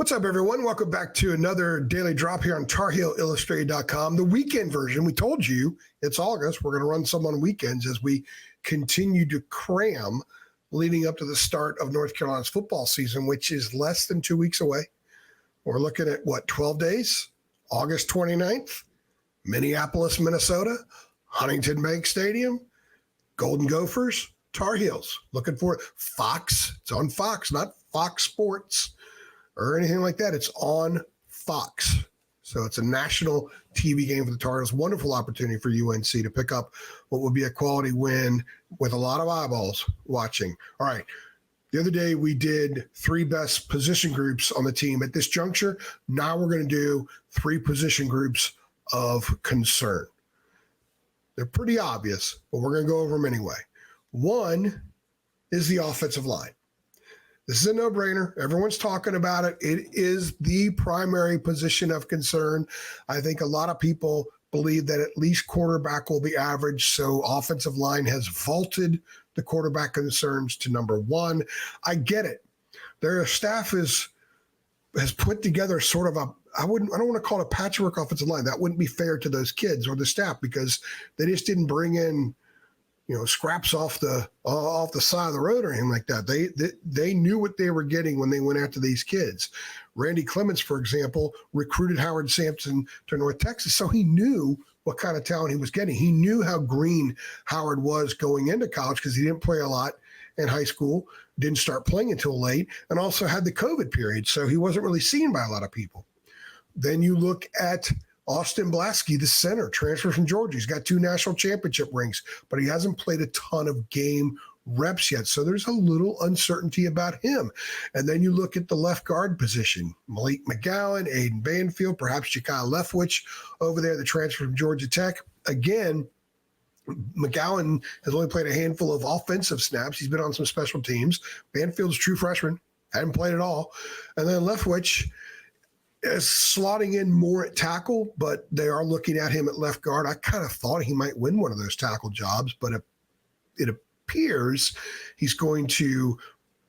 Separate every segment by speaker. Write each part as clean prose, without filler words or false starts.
Speaker 1: What's up, everyone? Welcome back to another daily drop here on TarHeelIllustrated.com. The weekend version. We told you it's August. We're going to run some on weekends as we continue to cram leading up to the start of North Carolina's football season, which is less than 2 weeks away. We're looking at, 12 days? August 29th, Minneapolis, Minnesota, Huntington Bank Stadium, Golden Gophers, Tar Heels. Looking for it. Fox. It's on Fox, not Fox Sports or anything like that. It's on Fox. So it's a national TV game for the Tar Heels. Wonderful opportunity for UNC to pick up what would be a quality win with a lot of eyeballs watching. All right. The other day we did 3 best position groups on the team. At this juncture, now we're going to do 3 position groups of concern. They're pretty obvious, but we're going to go over them anyway. One is the offensive line. This is a no-brainer. Everyone's talking about it. It is the primary position of concern. I think a lot of people believe that at least quarterback will be average, so offensive line has vaulted the quarterback concerns to number 1. I get it. Their staff has put together sort of I don't want to call it a patchwork offensive line. That wouldn't be fair to those kids or the staff because they just didn't bring in scraps off the side of the road or anything like that. They knew what they were getting when they went after these kids. Randy Clements, for example, recruited Howard Sampson to North Texas, so he knew what kind of talent he was getting. He knew how green Howard was going into college because he didn't play a lot in high school, didn't start playing until late, and also had the COVID period, so he wasn't really seen by a lot of people. Then you look at Austin Blaski, the center, transfer from Georgia. He's got 2 national championship rings, but he hasn't played a ton of game reps yet. So there's a little uncertainty about him. And then you look at the left guard position. Malik McGowan, Aiden Banfield, perhaps Jakai Leftwich over there, the transfer from Georgia Tech. Again, McGowan has only played a handful of offensive snaps. He's been on some special teams. Banfield's a true freshman, hadn't played at all. And then Leftwich is slotting in more at tackle, but they are looking at him at left guard. I kind of thought he might win one of those tackle jobs, but it appears he's going to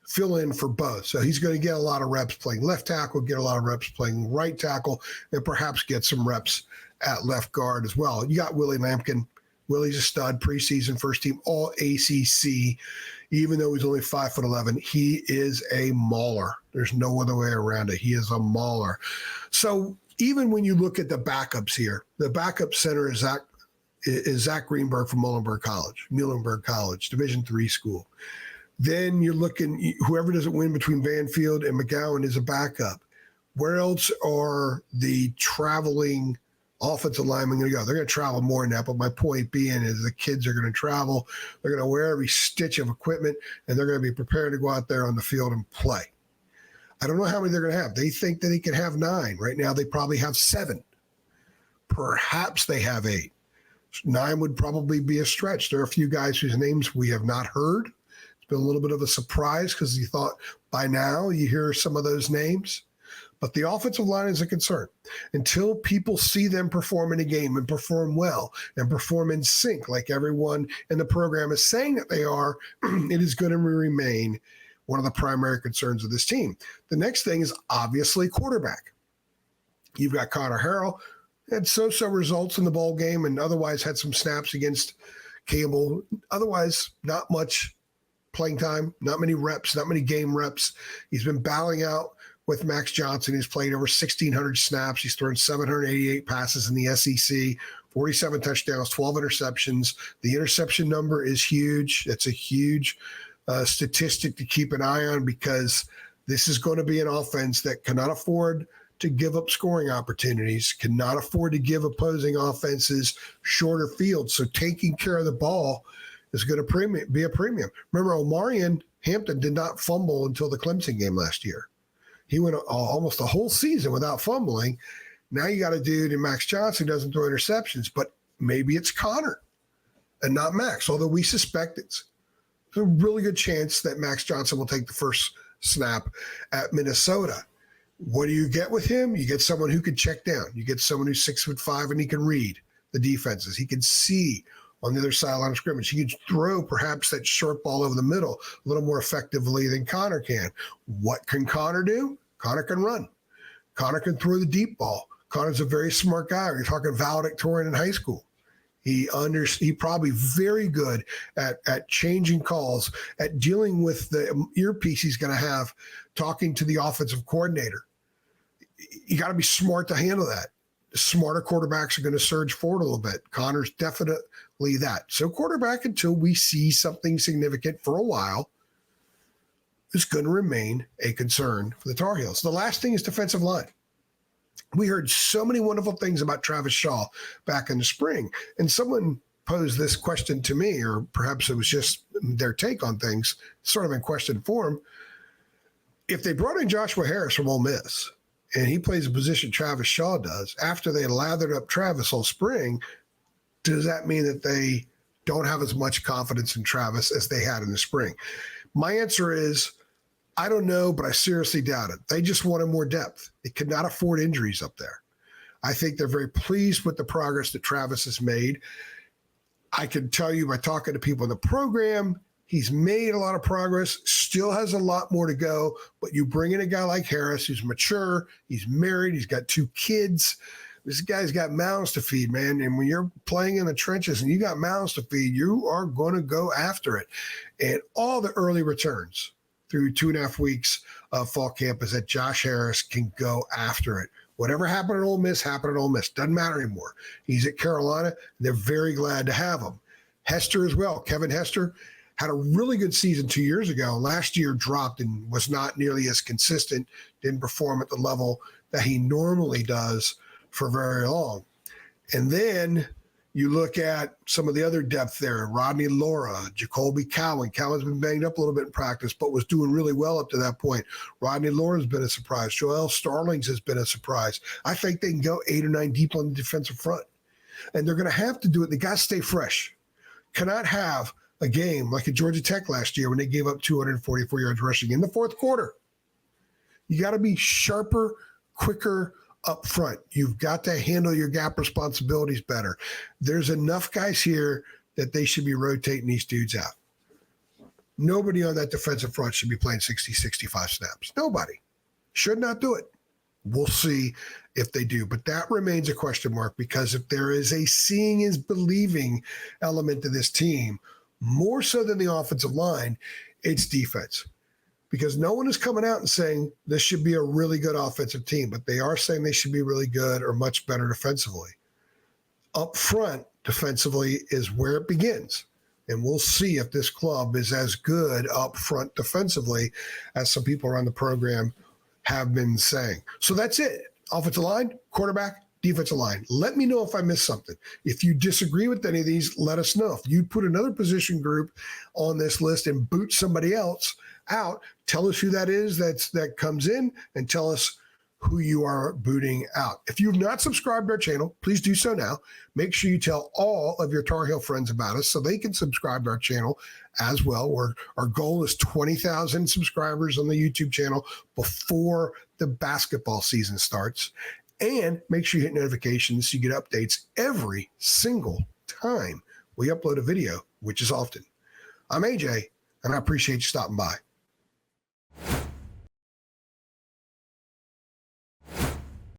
Speaker 1: fill in for both. So he's going to get a lot of reps playing left tackle, get a lot of reps playing right tackle, and perhaps get some reps at left guard as well. You got Willie Lampkin. Willie's a stud, preseason first team, all ACC. Even though he's only 5'11", he is a mauler. There's no other way around it. He is a mauler. So even when you look at the backups here, the backup center is Zach Greenberg from Muhlenberg College, Division III school. Then you're looking, whoever doesn't win between Banfield and McGowan is a backup. Where else are the traveling offensive linemen going to go? They're going to travel more than that, but my point being is the kids are going to travel. They're going to wear every stitch of equipment, and they're going to be prepared to go out there on the field and play. I don't know how many they're going to have. They think that he could have 9. Right now, they probably have 7. Perhaps they have 8. 9 would probably be a stretch. There are a few guys whose names we have not heard. It's been a little bit of a surprise because you thought by now you hear some of those names. But the offensive line is a concern. Until people see them perform in a game and perform well and perform in sync like everyone in the program is saying that they are, it is going to remain one of the primary concerns of this team. The next thing is obviously quarterback. You've got Connor Harrell, had so-so results in the bowl game and otherwise had some snaps against Campbell. Otherwise, not much playing time, not many reps, not many game reps. He's been battling out with Max Johnson. He's played over 1,600 snaps. He's thrown 788 passes in the SEC, 47 touchdowns, 12 interceptions. The interception number is huge. It's a huge statistic to keep an eye on because this is going to be an offense that cannot afford to give up scoring opportunities, cannot afford to give opposing offenses shorter fields. So taking care of the ball is going to be a premium. Remember, Omarion Hampton did not fumble until the Clemson game last year. He went almost a whole season without fumbling. Now you got a dude in Max Johnson who doesn't throw interceptions, but maybe it's Connor and not Max, although we suspect it's a really good chance that Max Johnson will take the first snap at Minnesota. What do you get with him? You get someone who can check down. You get someone who's 6'5" and he can read the defenses. He can see on the other sideline of scrimmage. He can throw perhaps that short ball over the middle a little more effectively than Connor can. What can Connor do? Connor can run. Connor can throw the deep ball. Connor's a very smart guy. You're talking valedictorian in high school. He probably very good at changing calls, at dealing with the earpiece he's going to have, talking to the offensive coordinator. You got to be smart to handle that. Smarter quarterbacks are going to surge forward a little bit. Connor's definitely that. So quarterback, until we see something significant for a while, is going to remain a concern for the Tar Heels. The last thing is defensive line. We heard so many wonderful things about Travis Shaw back in the spring. And someone posed this question to me, or perhaps it was just their take on things, sort of in question form. If they brought in Joshua Harris from Ole Miss, and he plays a position Travis Shaw does, after they lathered up Travis all spring, does that mean that they don't have as much confidence in Travis as they had in the spring? My answer is, I don't know, but I seriously doubt it. They just wanted more depth. They could not afford injuries up there. I think they're very pleased with the progress that Travis has made. I can tell you by talking to people in the program, he's made a lot of progress, still has a lot more to go, but you bring in a guy like Harris who's mature, he's married, he's got 2 kids. This guy's got mouths to feed, man. And when you're playing in the trenches and you got mouths to feed, you are going to go after it. And all the early returns through 2.5 weeks of fall camp is that Josh Harris can go after it. Whatever happened at Ole Miss, happened at Ole Miss. Doesn't matter anymore. He's at Carolina. They're very glad to have him. Hester as well. Kevin Hester had a really good season 2 years ago. Last year dropped and was not nearly as consistent, didn't perform at the level that he normally does for very long. And then you look at some of the other depth there, Rodney Laura, Jacoby Cowan. Cowan's been banged up a little bit in practice, but was doing really well up to that point. Rodney Laura's been a surprise. Joel Starlings has been a surprise. I think they can go 8 or 9 deep on the defensive front. And they're going to have to do it. They got to stay fresh. Cannot have a game like at Georgia Tech last year when they gave up 244 yards rushing in the fourth quarter. You got to be sharper, quicker up front. You've got to handle your gap responsibilities better. There's enough guys here that they should be rotating these dudes out. Nobody on that defensive front should be playing 60, 65 snaps. Nobody. Should not do it. We'll see if they do. But that remains a question mark, because if there is a seeing is believing element to this team, more so than the offensive line, it's defense. Because no one is coming out and saying this should be a really good offensive team, but they are saying they should be really good or much better defensively. Up front, defensively, is where it begins. And we'll see if this club is as good up front defensively as some people around the program have been saying. So that's it. Offensive line, quarterback, defensive line. Let me know if I missed something. If you disagree with any of these, let us know. If you put another position group on this list and boot somebody else out, tell us who that is that comes in, and tell us who you are booting out. If you've not subscribed to our channel, please do so now. Make sure you tell all of your Tar Heel friends about us so they can subscribe to our channel as well. Our goal is 20,000 subscribers on the YouTube channel before the basketball season starts. And make sure you hit notifications so you get updates every single time we upload a video, which is often. I'm AJ, and I appreciate you stopping by.